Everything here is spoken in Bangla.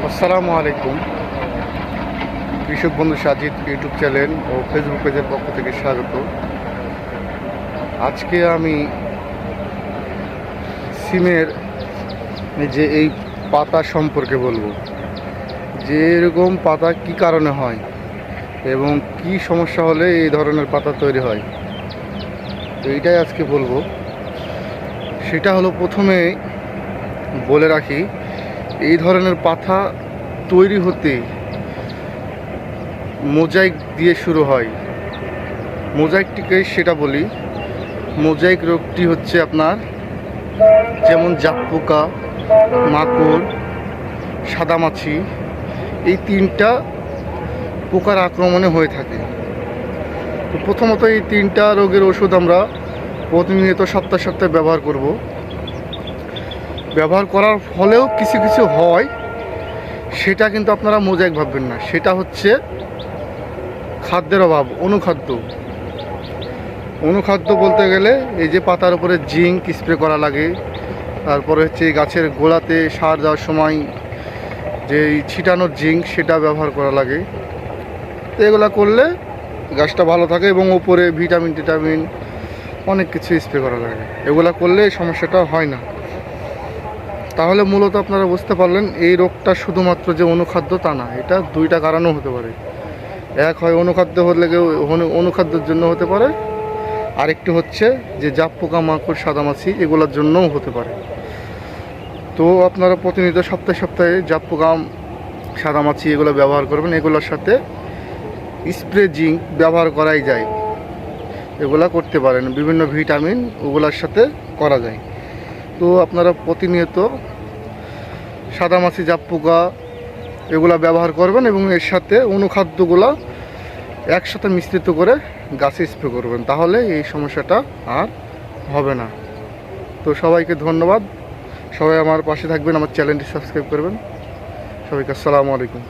আসসালামু আলাইকুম। কৃষক বন্ধু সাজিদ ইউটিউব চ্যানেল ও ফেসবুক পেজের পক্ষ থেকে স্বাগত। আজকে আমি সিমের যে এই পাতা সম্পর্কে বলবো, যে এরকম পাতা কি কারণে হয় এবং কি সমস্যা হলে এই ধরনের পাতা তৈরি হয়, তো এইটাই আজকে বলবো। সেটা হলো, প্রথমে বলে রাখি, এই ধরনের পাতা তৈরি হতে মোজাইক দিয়ে শুরু হয়। মোজাইকটিকে সেটা বলি, মোজাইক রোগটি হচ্ছে আপনার যেমন জাপ পোকা, মাকড়, সাদামাছি, এই তিনটা পোকার আক্রমণে হয়ে থাকে। তো প্রথমত এই তিনটা রোগের ওষুধ আমরা প্রতিনিয়ত সপ্তাহে সপ্তাহে ব্যবহার করব। ব্যবহার করার ফলেও কিছু কিছু হয়, সেটা কিন্তু আপনারা মোজাইক ভাববেন না, সেটা হচ্ছে খাদ্যের অভাব, অনুখাদ্য বলতে গেলে এই যে পাতার উপরে জিঙ্ক স্প্রে করা লাগে, তারপরে হচ্ছে গাছের গোড়াতে সার দেওয়ার সময় যে ছিটানোর জিঙ্ক সেটা ব্যবহার করা লাগে। তো এগুলো করলে গাছটা ভালো থাকে এবং ওপরে ভিটামিন অনেক কিছু স্প্রে করা লাগে। এগুলো করলে এই সমস্যাটা হয় না। তাহলে মূলত আপনারা বুঝতে পারলেন এই রোগটা শুধুমাত্র যে অনুখাদ্য তা না, এটা দুইটা কারণও হতে পারে। এক হয় অনুখাদ্য হলে অনুখাদ্যের জন্য হতে পারে, আরেকটি হচ্ছে যে জাপ পোকা, মাকড়, সাদামাছি এগুলোর জন্যও হতে পারে। তো আপনারা প্রতিনিয়ত সপ্তাহে সপ্তাহে জাপ পোকা, সাদামাছি এগুলো ব্যবহার করবেন। এগুলোর সাথে স্প্রে জিঙ্ক ব্যবহার করাই যায়, এগুলা করতে পারেন। বিভিন্ন ভিটামিন ওগুলোর সাথে করা যায়। তো আপনারা প্রতিনিয়ত সাদামাছি, জাপ পোকা এগুলা ব্যবহার করবেন এবং এর সাথে অনুখাদ্যগুলা একসাথে মিশ্রিত করে গাছে স্প্রে করবেন, তাহলে এই সমস্যাটা আর হবে না। তো সবাইকে ধন্যবাদ। সবাই আমার পাশে থাকবেন, আমার চ্যানেলটি সাবস্ক্রাইব করবেন। সবাইকে আসসালামু আলাইকুম।